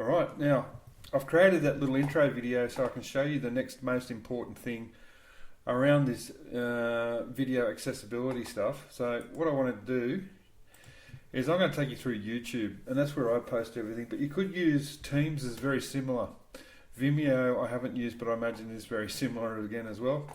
Alright, now I've created that little intro video so I can show you the next most important thing around this video accessibility stuff. So what I want to do is I'm going to take you through YouTube, and that's where I post everything, but you could use Teams as very similar. Vimeo I haven't used, but I imagine is very similar again as well.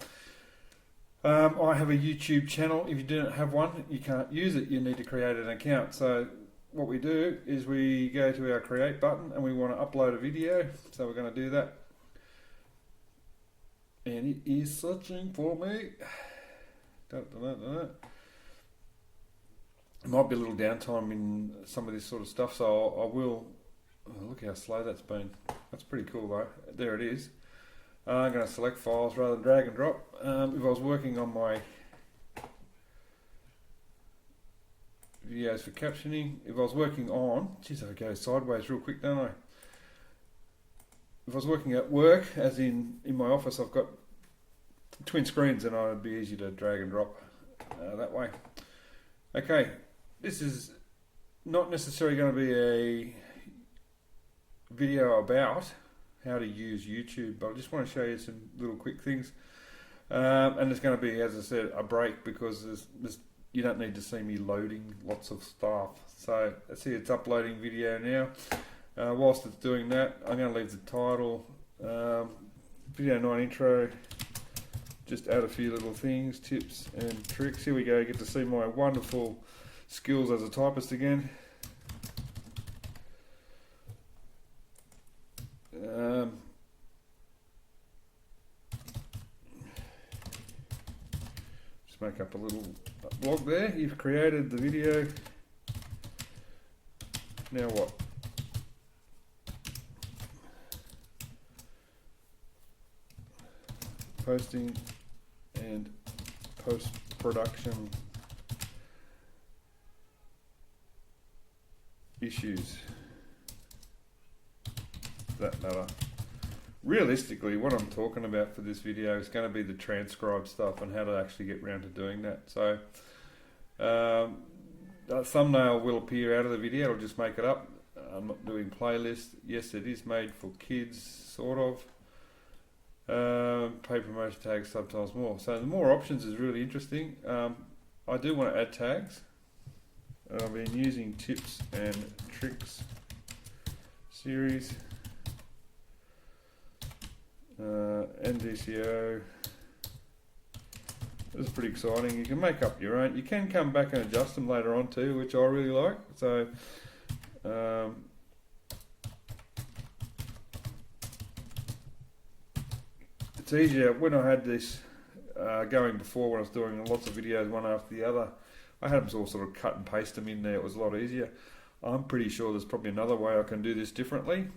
I have a YouTube channel. If you don't have one, you can't use it. You need to create an account. So what we do is we go to our create button and we want to upload a video. So we're going to do that. And it is searching for me. There might be a little downtime in some of this sort of stuff, so I will. Oh, look how slow that's been. That's pretty cool though. There it is. I'm going to select files rather than drag and drop. If I was working on my videos for captioning, if I was working on, geez, I go sideways real quick, don't I? If I was working at work, as in my office, I've got twin screens, and it'd be easy to drag and drop that way. Okay, this is not necessarily going to be a video about how to use YouTube, but I just want to show you some little quick things. And there's going to be, as I said, a break because you don't need to see me loading lots of stuff. So let's see, it's uploading video now. Whilst it's doing that, I'm going to leave the title, video 9 intro, just add a few little things, tips and tricks. Here we go, get to see my wonderful skills as a typist again. Just make up a little blog there. You've created the video. Now what? Posting and post-production issues. That matter. Realistically, what I'm talking about for this video is going to be the transcribe stuff and how to actually get around to doing that. So a thumbnail will appear out of the video. I'll just make it up. I'm not doing playlist. Yes, it is made for kids, sort of. Pay promotion tags, subtitles, more. So the more options is really interesting. I do want to add tags. I've been using tips and tricks series. NDCO. This is pretty exciting. You can make up your own. You can come back and adjust them later on too, which I really like. So it's easier when I had this going before, when I was doing lots of videos one after the other. I had them all sort of cut and paste them in there. It was a lot easier. I'm pretty sure there's probably another way I can do this differently,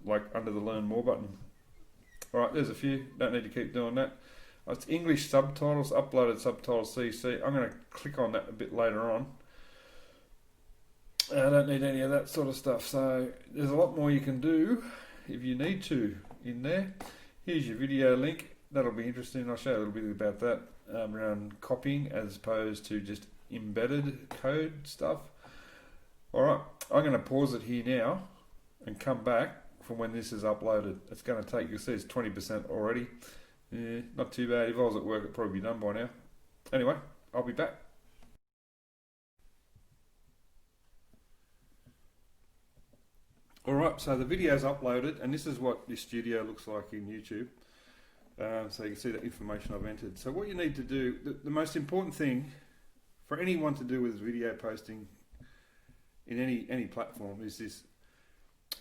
like under the Learn More button. Alright, there's a few. Don't need to keep doing that. It's English subtitles, uploaded subtitles CC. I'm going to click on that a bit later on. I don't need any of that sort of stuff. So there's a lot more you can do if you need to in there. Here's your video link. That'll be interesting. I'll show you a little bit about that around copying as opposed to just embedded code stuff. Alright, I'm going to pause it here now and come back from when this is uploaded. It's going to take, you'll see it's 20% already. Yeah, not too bad. If I was at work, it'd probably be done by now. Anyway, I'll be back. Alright, so the video's uploaded, and this is what the studio looks like in YouTube. So you can see the information I've entered. So what you need to do, the most important thing for anyone to do with video posting in any platform is this,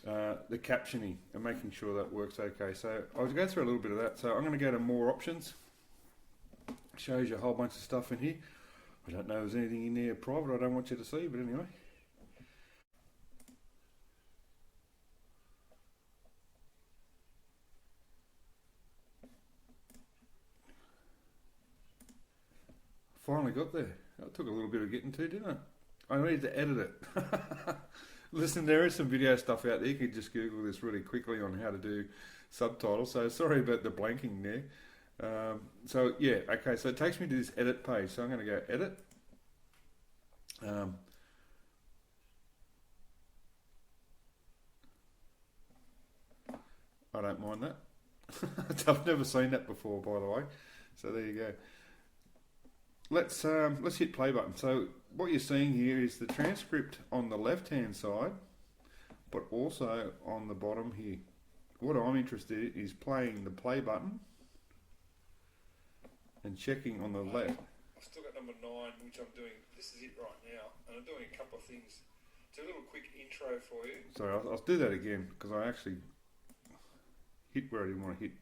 the captioning and making sure that works okay. So I'll go through a little bit of that. So I'm going to go to more options. Shows you a whole bunch of stuff in here. I don't know if there's anything in there private I don't want you to see, but anyway. Finally got there. That took a little bit of getting to, didn't it? I need to edit it. Listen, there is some video stuff out there. You can just Google this really quickly on how to do subtitles. So sorry about the blanking there. So yeah, okay. So it takes me to this edit page. So I'm going to go edit. don't mind that. I've never seen that before, by the way. So there you go. Let's hit play button. So what you're seeing here is the transcript on the left-hand side, but also on the bottom here. What I'm interested in is playing the play button and checking on the left. I've still got number 9, which I'm doing. This is it right now, and I'm doing a couple of things. It's a little quick intro for you. Sorry, I'll do that again because I actually hit where I didn't want to hit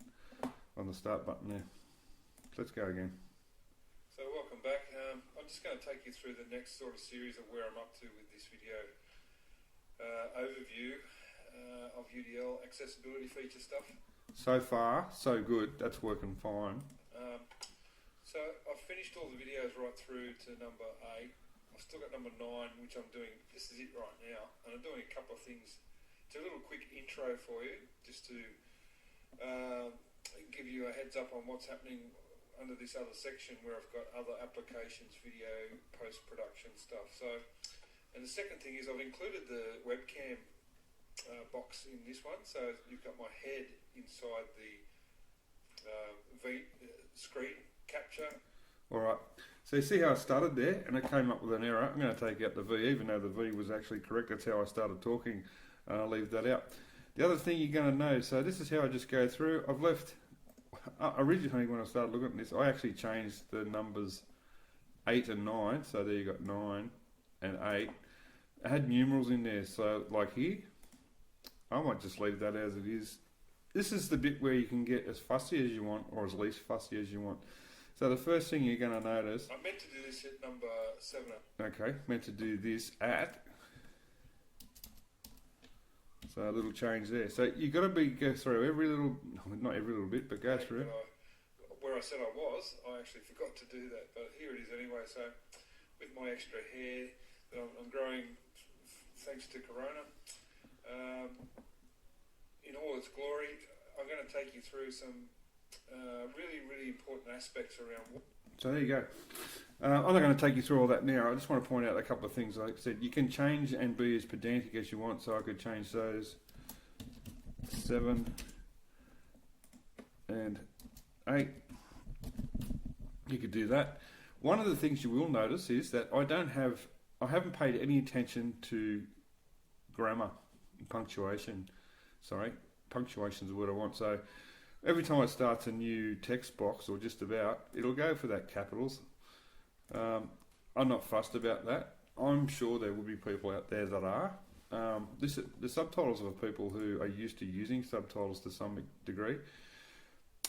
on the start button there. Let's go again. So welcome back. I'm just going to take you through the next sort of series of where I'm up to with this video overview of UDL accessibility feature stuff. So far, so good. That's working fine. So I've finished all the videos right through to number 8. I've still got number 9, which I'm doing. This is it right now, and I'm doing a couple of things. It's a little quick intro for you, just to give you a heads up on what's happening under this other section where I've got other applications, video, post-production stuff. So, and the second thing is I've included the webcam box in this one. So you've got my head inside the screen capture. Alright, so you see how I started there and it came up with an error. I'm going to take out the V, even though the V was actually correct. That's how I started talking. I'll leave that out. The other thing you're going to know, so this is how I just go through. I've left, originally when I started looking at this, I actually changed the numbers 8 and 9. So there you got 9 and 8. I had numerals in there, so like here, I might just leave that as it is. This is the bit where you can get as fussy as you want or as least fussy as you want. So the first thing you're going to notice... I meant to do this at number 7. Okay, meant to do this at... So a little change there. So you've got to go through every little... Not every little bit, but go through. Where I said I was, I actually forgot to do that. But here it is anyway. So with my extra hair that I'm growing thanks to Corona, in all its glory, I'm going to take you through some really important aspects around. So there you go. I'm not going to take you through all that now. I just want to point out a couple of things. Like I said, you can change and be as pedantic as you want. So I could change those 7 and 8. You could do that. One of the things you will notice is that I haven't paid any attention to grammar, punctuation. Sorry, punctuation is the word I want. So every time it starts a new text box, or just about, it'll go for that capitals. I'm not fussed about that. I'm sure there will be people out there that are. The subtitles are for people who are used to using subtitles to some degree.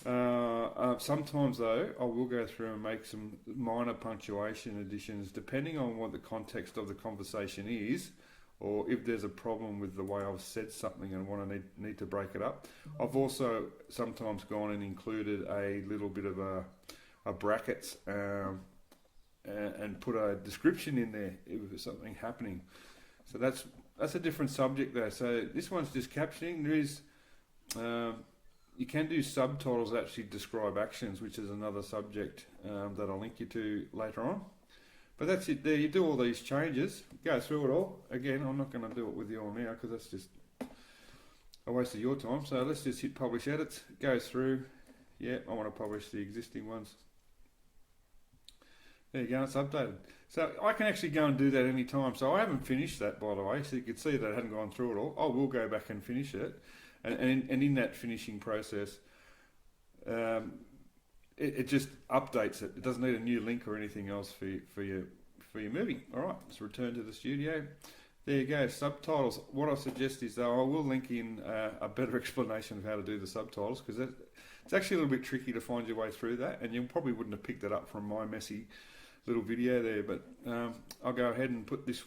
Sometimes though, I will go through and make some minor punctuation additions depending on what the context of the conversation is, or if there's a problem with the way I've said something and need to break it up. I've also sometimes gone and included a little bit of a brackets and put a description in there if there's something happening. So that's a different subject there. So this one's just captioning. There is you can do subtitles that actually describe actions, which is another subject that I'll link you to later on. But that's it there. You do all these changes, go through it all. Again, I'm not going to do it with you all now because that's just a waste of your time. So let's just hit publish edits, go through. Yeah, I want to publish the existing ones. There you go, it's updated. So I can actually go and do that any time. So I haven't finished that, by the way, so you can see that I hadn't gone through it all. I will go back and finish it. And in that finishing process, it just updates it. It doesn't need a new link or anything else for your movie. All right, let's return to the studio. There you go, subtitles. What I suggest is, though, I will link in a better explanation of how to do the subtitles, because it's actually a little bit tricky to find your way through that, and you probably wouldn't have picked it up from my messy little video there. But I'll go ahead and put these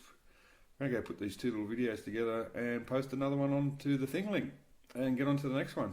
two little videos together and post another one onto the thing link and get on to the next one.